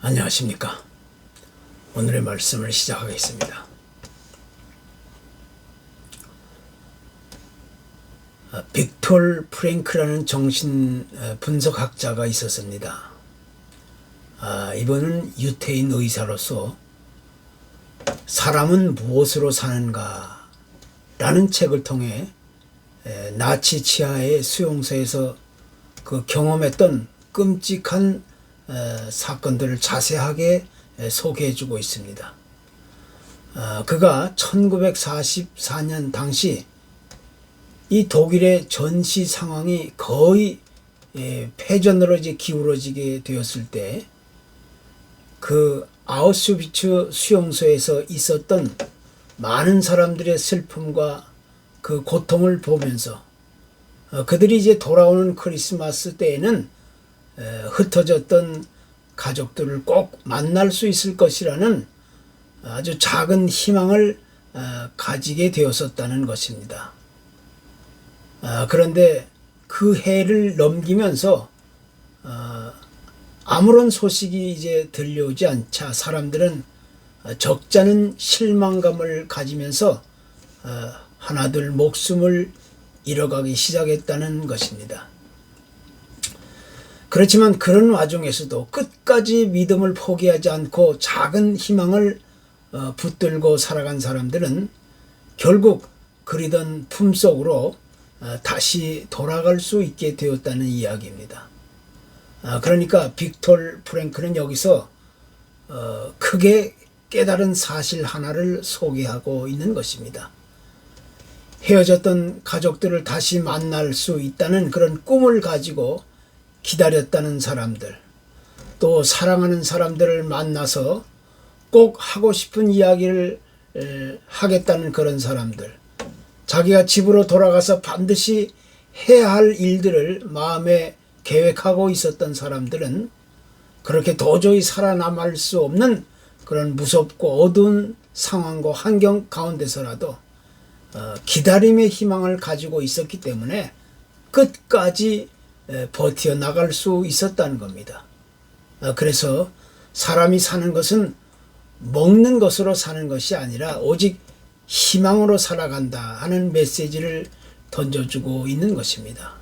안녕하십니까. 오늘의 말씀을 시작하겠습니다. 빅톨 프랭크라는 정신 분석학자가 있었습니다. 이분은 유태인 의사로서 사람은 무엇으로 사는가 라는 책을 통해 나치 치하의 수용소에서 그 경험했던 끔찍한 사건들을 자세하게 소개해주고 있습니다. 그가 1944년 당시 이 독일의 전시 상황이 거의 패전으로 이제 기울어지게 되었을 때 그 아우슈비츠 수용소에서 있었던 많은 사람들의 슬픔과 그 고통을 보면서 그들이 이제 돌아오는 크리스마스 때에는 흩어졌던 가족들을 꼭 만날 수 있을 것이라는 아주 작은 희망을 가지게 되었었다는 것입니다. 그런데 그 해를 넘기면서 아무런 소식이 이제 들려오지 않자 사람들은 적잖은 실망감을 가지면서 하나둘 목숨을 잃어가기 시작했다는 것입니다. 그렇지만 그런 와중에서도 끝까지 믿음을 포기하지 않고 작은 희망을 붙들고 살아간 사람들은 결국 그리던 품속으로 다시 돌아갈 수 있게 되었다는 이야기입니다. 그러니까 빅톨 프랭크는 여기서 크게 깨달은 사실 하나를 소개하고 있는 것입니다. 헤어졌던 가족들을 다시 만날 수 있다는 그런 꿈을 가지고 기다렸다는 사람들, 또 사랑하는 사람들을 만나서 꼭 하고 싶은 이야기를 하겠다는 그런 사람들, 자기가 집으로 돌아가서 반드시 해야 할 일들을 마음에 계획하고 있었던 사람들은 그렇게 도저히 살아남을 수 없는 그런 무섭고 어두운 상황과 환경 가운데서라도 기다림의 희망을 가지고 있었기 때문에 끝까지 버텨 나갈 수 있었다는 겁니다. 그래서 사람이 사는 것은 먹는 것으로 사는 것이 아니라 오직 희망으로 살아간다 하는 메시지를 던져주고 있는 것입니다.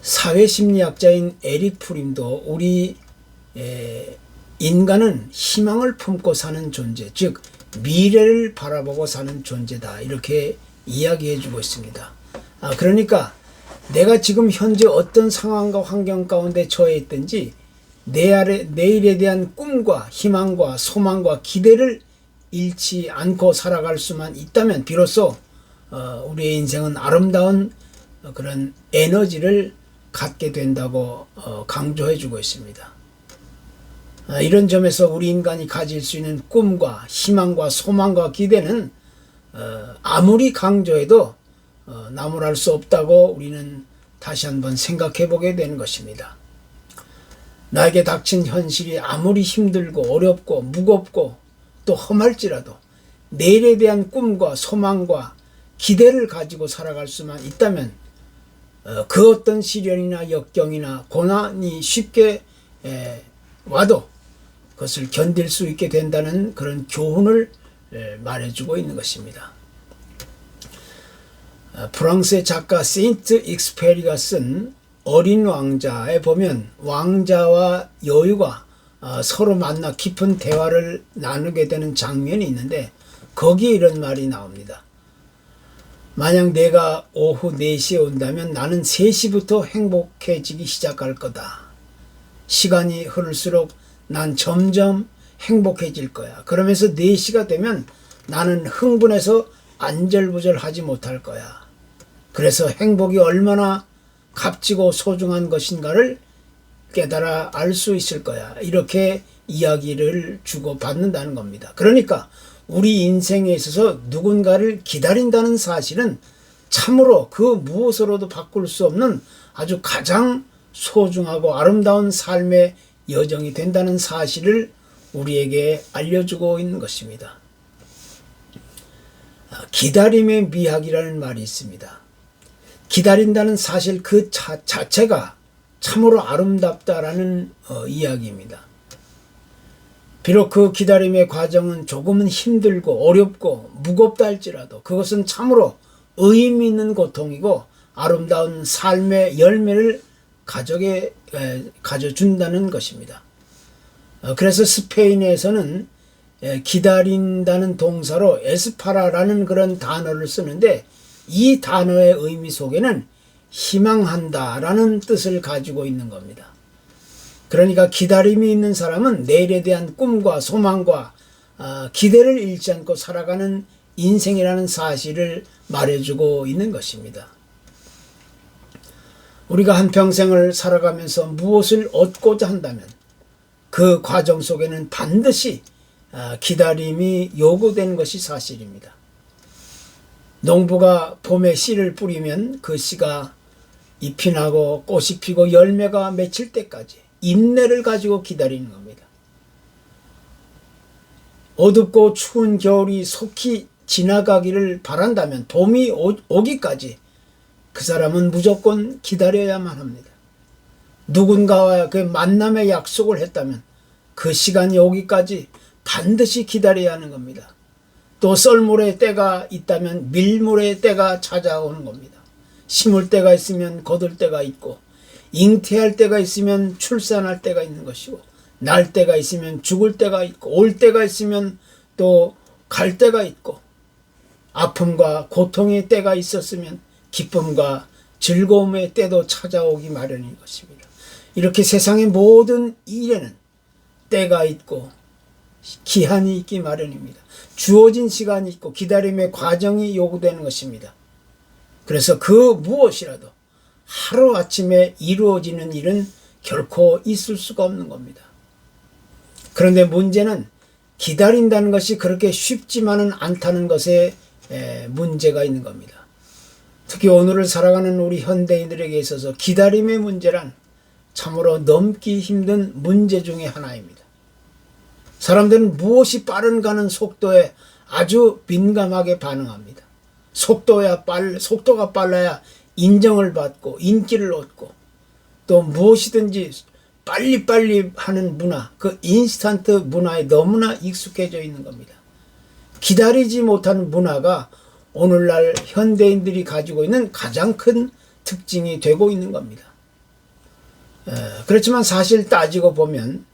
사회심리학자인 에릭 프림도 우리 인간은 희망을 품고 사는 존재, 즉 미래를 바라보고 사는 존재다 이렇게 이야기해주고 있습니다. 그러니까 내가 지금 현재 어떤 상황과 환경 가운데 처해 있든지 내일에 대한 꿈과 희망과 소망과 기대를 잃지 않고 살아갈 수만 있다면 비로소 우리의 인생은 아름다운 그런 에너지를 갖게 된다고 강조해주고 있습니다. 이런 점에서 우리 인간이 가질 수 있는 꿈과 희망과 소망과 기대는 아무리 강조해도 나무랄 수 없다고 우리는 다시 한번 생각해 보게 되는 것입니다. 나에게 닥친 현실이 아무리 힘들고 어렵고 무겁고 또 험할지라도 내일에 대한 꿈과 소망과 기대를 가지고 살아갈 수만 있다면 그 어떤 시련이나 역경이나 고난이 쉽게 와도 그것을 견딜 수 있게 된다는 그런 교훈을 말해주고 있는 것입니다. 프랑스의 작가 세인트 익스페리가 쓴 어린 왕자에 보면 왕자와 여우가 서로 만나 깊은 대화를 나누게 되는 장면이 있는데 거기에 이런 말이 나옵니다. 만약 내가 오후 4시에 온다면 나는 3시부터 행복해지기 시작할 거다. 시간이 흐를수록 난 점점 행복해질 거야. 그러면서 4시가 되면 나는 흥분해서 안절부절하지 못할 거야. 그래서 행복이 얼마나 값지고 소중한 것인가를 깨달아 알 수 있을 거야. 이렇게 이야기를 주고받는다는 겁니다. 그러니까 우리 인생에 있어서 누군가를 기다린다는 사실은 참으로 그 무엇으로도 바꿀 수 없는 아주 가장 소중하고 아름다운 삶의 여정이 된다는 사실을 우리에게 알려주고 있는 것입니다. 기다림의 미학이라는 말이 있습니다. 기다린다는 사실 그 자체가 참으로 아름답다라는 이야기입니다. 비록 그 기다림의 과정은 조금은 힘들고 어렵고 무겁다 할지라도 그것은 참으로 의미 있는 고통이고 아름다운 삶의 열매를 가져준다는 것입니다. 그래서 스페인에서는 기다린다는 동사로 에스파라라는 그런 단어를 쓰는데 이 단어의 의미 속에는 희망한다라는 뜻을 가지고 있는 겁니다. 그러니까 기다림이 있는 사람은 내일에 대한 꿈과 소망과 기대를 잃지 않고 살아가는 인생이라는 사실을 말해주고 있는 것입니다. 우리가 한평생을 살아가면서 무엇을 얻고자 한다면 그 과정 속에는 반드시 기다림이 요구되는 것이 사실입니다. 농부가 봄에 씨를 뿌리면 그 씨가 잎이 나고 꽃이 피고 열매가 맺힐 때까지 인내를 가지고 기다리는 겁니다. 어둡고 추운 겨울이 속히 지나가기를 바란다면 봄이 오기까지 그 사람은 무조건 기다려야만 합니다. 누군가와 그 만남의 약속을 했다면 그 시간이 오기까지 반드시 기다려야 하는 겁니다. 또 썰물의 때가 있다면 밀물의 때가 찾아오는 겁니다. 심을 때가 있으면 거둘 때가 있고 잉태할 때가 있으면 출산할 때가 있는 것이고 날 때가 있으면 죽을 때가 있고 올 때가 있으면 또 갈 때가 있고 아픔과 고통의 때가 있었으면 기쁨과 즐거움의 때도 찾아오기 마련인 것입니다. 이렇게 세상의 모든 일에는 때가 있고 기한이 있기 마련입니다. 주어진 시간이 있고 기다림의 과정이 요구되는 것입니다. 그래서 그 무엇이라도 하루아침에 이루어지는 일은 결코 있을 수가 없는 겁니다. 그런데 문제는 기다린다는 것이 그렇게 쉽지만은 않다는 것에 문제가 있는 겁니다. 특히 오늘을 살아가는 우리 현대인들에게 있어서 기다림의 문제란 참으로 넘기 힘든 문제 중에 하나입니다. 사람들은 무엇이 빠른가는 속도에 아주 민감하게 반응합니다. 속도가 빨라야 인정을 받고 인기를 얻고 또 무엇이든지 빨리빨리 하는 문화, 그 인스턴트 문화에 너무나 익숙해져 있는 겁니다. 기다리지 못하는 문화가 오늘날 현대인들이 가지고 있는 가장 큰 특징이 되고 있는 겁니다. 그렇지만 사실 따지고 보면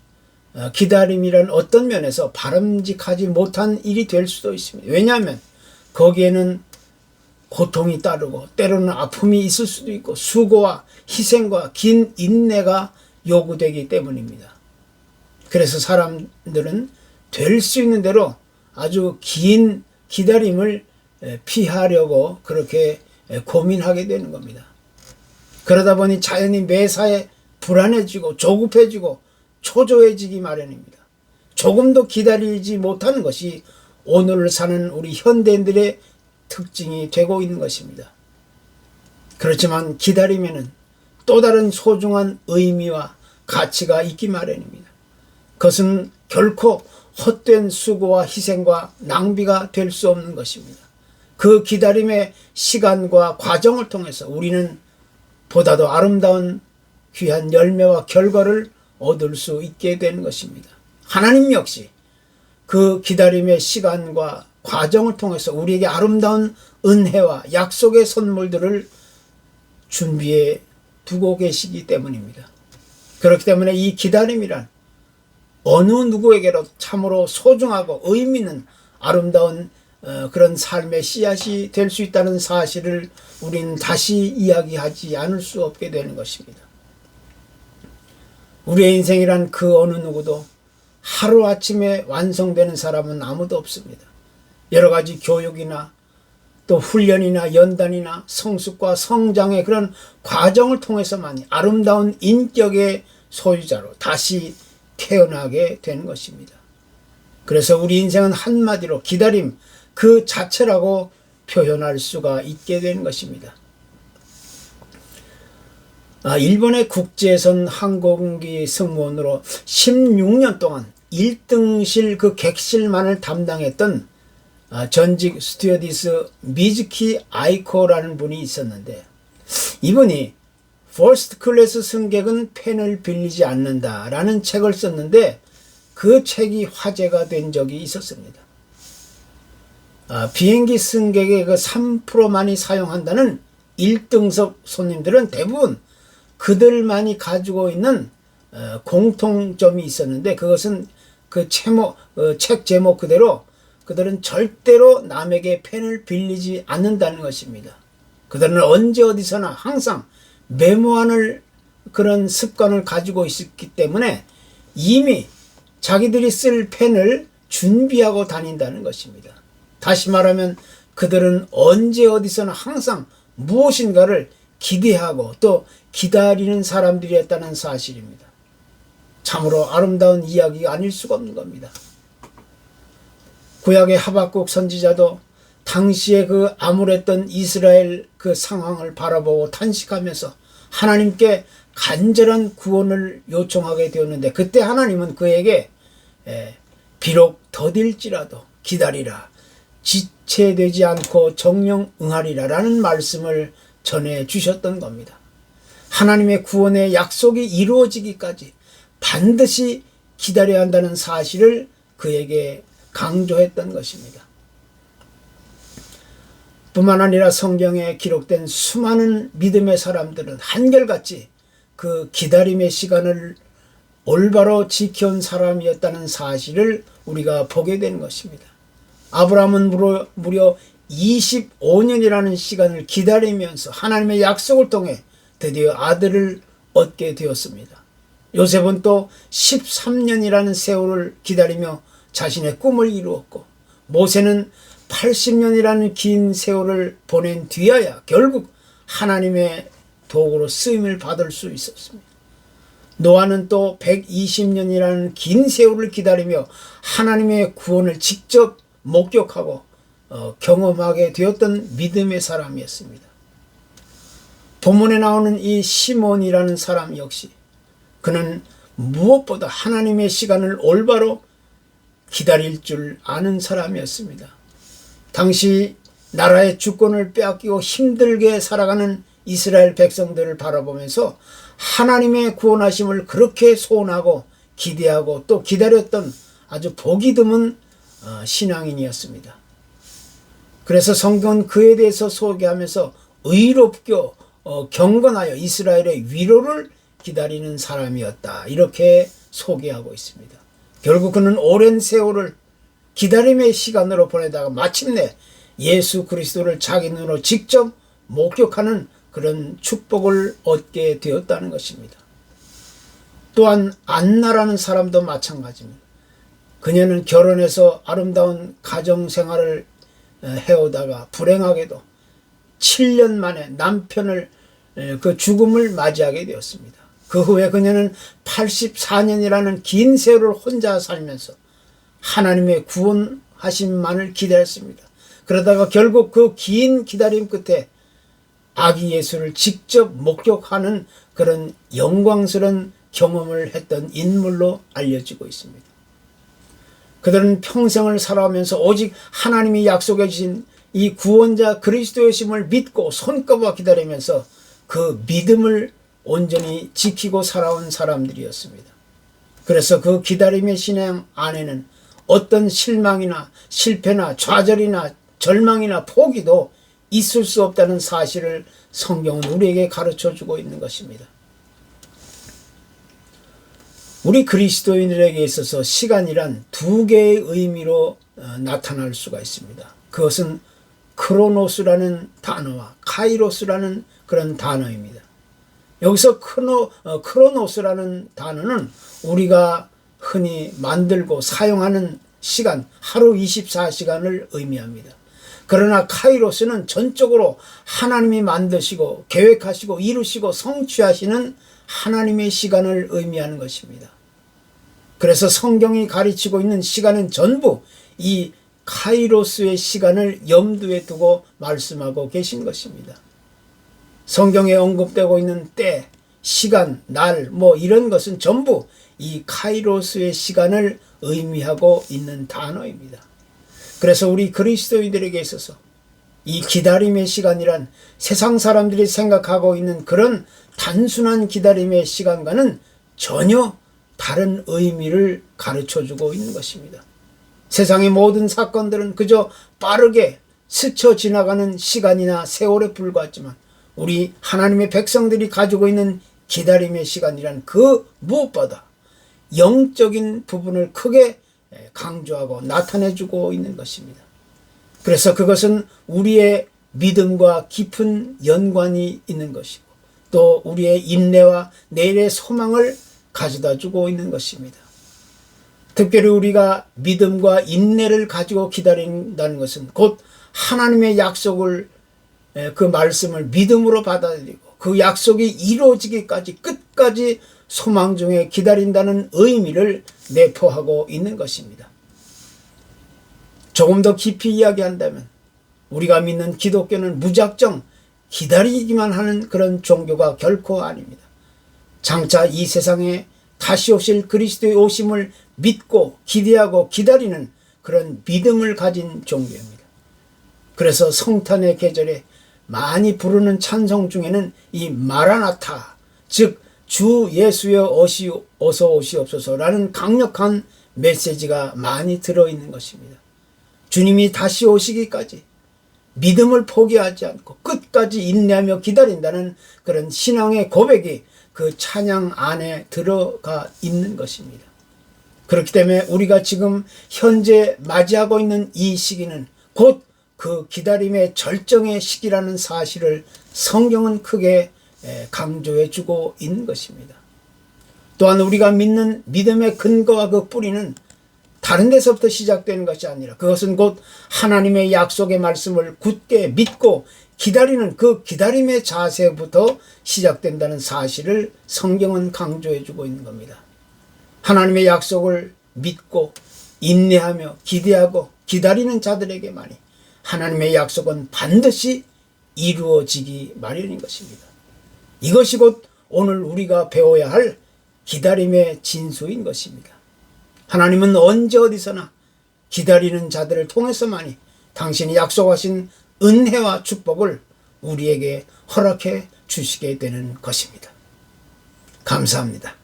기다림이란 어떤 면에서 바람직하지 못한 일이 될 수도 있습니다. 왜냐하면 거기에는 고통이 따르고 때로는 아픔이 있을 수도 있고 수고와 희생과 긴 인내가 요구되기 때문입니다. 그래서 사람들은 될 수 있는 대로 아주 긴 기다림을 피하려고 그렇게 고민하게 되는 겁니다. 그러다 보니 자연히 매사에 불안해지고 조급해지고 초조해지기 마련입니다. 조금도 기다리지 못하는 것이 오늘을 사는 우리 현대인들의 특징이 되고 있는 것입니다. 그렇지만 기다림에는 또 다른 소중한 의미와 가치가 있기 마련입니다. 그것은 결코 헛된 수고와 희생과 낭비가 될 수 없는 것입니다. 그 기다림의 시간과 과정을 통해서 우리는 보다도 아름다운 귀한 열매와 결과를 얻을 수 있게 되는 것입니다. 하나님 역시 그 기다림의 시간과 과정을 통해서 우리에게 아름다운 은혜와 약속의 선물들을 준비해 두고 계시기 때문입니다. 그렇기 때문에 이 기다림이란 어느 누구에게도 참으로 소중하고 의미 있는 아름다운 그런 삶의 씨앗이 될 수 있다는 사실을 우리는 다시 이야기하지 않을 수 없게 되는 것입니다. 우리의 인생이란 그 어느 누구도 하루아침에 완성되는 사람은 아무도 없습니다. 여러 가지 교육이나 또 훈련이나 연단이나 성숙과 성장의 그런 과정을 통해서만이 아름다운 인격의 소유자로 다시 태어나게 되는 것입니다. 그래서 우리 인생은 한마디로 기다림 그 자체라고 표현할 수가 있게 되는 것입니다. 일본의 국제선 항공기 승무원으로 16년 동안 1등실 그 객실만을 담당했던 전직 스튜어디스 미즈키 아이코라는 분이 있었는데 이분이 퍼스트 클래스 승객은 펜을 빌리지 않는다라는 책을 썼는데 그 책이 화제가 된 적이 있었습니다. 비행기 승객의 그 3%만이 사용한다는 1등석 손님들은 대부분 그들만이 가지고 있는 공통점이 있었는데 그것은 그 책 제목 그대로 그들은 절대로 남에게 펜을 빌리지 않는다는 것입니다. 그들은 언제 어디서나 항상 메모하는 그런 습관을 가지고 있었기 때문에 이미 자기들이 쓸 펜을 준비하고 다닌다는 것입니다. 다시 말하면 그들은 언제 어디서나 항상 무엇인가를 기대하고 또 기다리는 사람들이었다는 사실입니다. 참으로 아름다운 이야기가 아닐 수가 없는 겁니다. 구약의 하박국 선지자도 당시에 그 암울했던 이스라엘 그 상황을 바라보고 탄식하면서 하나님께 간절한 구원을 요청하게 되었는데 그때 하나님은 그에게 비록 더딜지라도 기다리라 지체되지 않고 정령 응하리라 라는 말씀을 전해 주셨던 겁니다. 하나님의 구원의 약속이 이루어지기까지 반드시 기다려야 한다는 사실을 그에게 강조했던 것입니다. 뿐만 아니라 성경에 기록된 수많은 믿음의 사람들은 한결같이 그 기다림의 시간을 올바로 지켜온 사람이었다는 사실을 우리가 보게 되는 것입니다. 아브라함은 무려 25년이라는 시간을 기다리면서 하나님의 약속을 통해 드디어 아들을 얻게 되었습니다. 요셉은 또 13년이라는 세월을 기다리며 자신의 꿈을 이루었고 모세는 80년이라는 긴 세월을 보낸 뒤에야 결국 하나님의 도구로 쓰임을 받을 수 있었습니다. 노아는 또 120년이라는 긴 세월을 기다리며 하나님의 구원을 직접 목격하고 경험하게 되었던 믿음의 사람이었습니다. 본문에 나오는 이 시몬이라는 사람 역시 그는 무엇보다 하나님의 시간을 올바로 기다릴 줄 아는 사람이었습니다. 당시 나라의 주권을 빼앗기고 힘들게 살아가는 이스라엘 백성들을 바라보면서 하나님의 구원하심을 그렇게 소원하고 기대하고 또 기다렸던 아주 보기 드문 신앙인이었습니다. 그래서 성경은 그에 대해서 소개하면서 의롭게 경건하여 이스라엘의 위로를 기다리는 사람이었다 이렇게 소개하고 있습니다. 결국 그는 오랜 세월을 기다림의 시간으로 보내다가 마침내 예수 그리스도를 자기 눈으로 직접 목격하는 그런 축복을 얻게 되었다는 것입니다. 또한 안나라는 사람도 마찬가지입니다. 그녀는 결혼해서 아름다운 가정생활을 해오다가 불행하게도 7년 만에 남편을 그 죽음을 맞이하게 되었습니다. 그 후에 그녀는 84년이라는 긴 세월을 혼자 살면서 하나님의 구원하심만을 기다렸습니다. 그러다가 결국 그 긴 기다림 끝에 아기 예수를 직접 목격하는 그런 영광스러운 경험을 했던 인물로 알려지고 있습니다. 그들은 평생을 살아오면서 오직 하나님이 약속해 주신 이 구원자 그리스도의 심을 믿고 손꼽아 기다리면서 그 믿음을 온전히 지키고 살아온 사람들이었습니다. 그래서 그 기다림의 신앙 안에는 어떤 실망이나 실패나 좌절이나 절망이나 포기도 있을 수 없다는 사실을 성경은 우리에게 가르쳐주고 있는 것입니다. 우리 그리스도인들에게 있어서 시간이란 두 개의 의미로 나타날 수가 있습니다. 그것은 크로노스라는 단어와 카이로스라는 그런 단어입니다. 여기서 크로노스라는 단어는 우리가 흔히 만들고 사용하는 시간, 하루 24시간을 의미합니다. 그러나 카이로스는 전적으로 하나님이 만드시고 계획하시고 이루시고 성취하시는 하나님의 시간을 의미하는 것입니다. 그래서 성경이 가르치고 있는 시간은 전부 이 카이로스의 시간을 염두에 두고 말씀하고 계신 것입니다. 성경에 언급되고 있는 때, 시간, 날, 이런 것은 전부 이 카이로스의 시간을 의미하고 있는 단어입니다. 그래서 우리 그리스도인들에게 있어서 이 기다림의 시간이란 세상 사람들이 생각하고 있는 그런 단순한 기다림의 시간과는 전혀 다른 의미를 가르쳐주고 있는 것입니다. 세상의 모든 사건들은 그저 빠르게 스쳐 지나가는 시간이나 세월에 불과하지만 우리 하나님의 백성들이 가지고 있는 기다림의 시간이란 그 무엇보다 영적인 부분을 크게 강조하고 나타내주고 있는 것입니다. 그래서 그것은 우리의 믿음과 깊은 연관이 있는 것이고 또 우리의 인내와 내일의 소망을 가져다 주고 있는 것입니다. 특별히 우리가 믿음과 인내를 가지고 기다린다는 것은 곧 하나님의 약속을 그 말씀을 믿음으로 받아들이고 그 약속이 이루어지기까지 끝까지 소망 중에 기다린다는 의미를 내포하고 있는 것입니다. 조금 더 깊이 이야기한다면 우리가 믿는 기독교는 무작정 기다리기만 하는 그런 종교가 결코 아닙니다. 장차 이 세상에 다시 오실 그리스도의 오심을 믿고 기대하고 기다리는 그런 믿음을 가진 종교입니다. 그래서 성탄의 계절에 많이 부르는 찬송 중에는 이 마라나타, 즉 주 예수여 어서 오시옵소서라는 강력한 메시지가 많이 들어있는 것입니다. 주님이 다시 오시기까지 믿음을 포기하지 않고 끝까지 인내하며 기다린다는 그런 신앙의 고백이 그 찬양 안에 들어가 있는 것입니다. 그렇기 때문에 우리가 지금 현재 맞이하고 있는 이 시기는 곧 그 기다림의 절정의 시기라는 사실을 성경은 크게 강조해 주고 있는 것입니다. 또한 우리가 믿는 믿음의 근거와 그 뿌리는 다른 데서부터 시작되는 것이 아니라 그것은 곧 하나님의 약속의 말씀을 굳게 믿고 기다리는 그 기다림의 자세부터 시작된다는 사실을 성경은 강조해 주고 있는 겁니다. 하나님의 약속을 믿고 인내하며 기대하고 기다리는 자들에게만이 하나님의 약속은 반드시 이루어지기 마련인 것입니다. 이것이 곧 오늘 우리가 배워야 할 기다림의 진수인 것입니다. 하나님은 언제 어디서나 기다리는 자들을 통해서만이 당신이 약속하신 은혜와 축복을 우리에게 허락해 주시게 되는 것입니다. 감사합니다.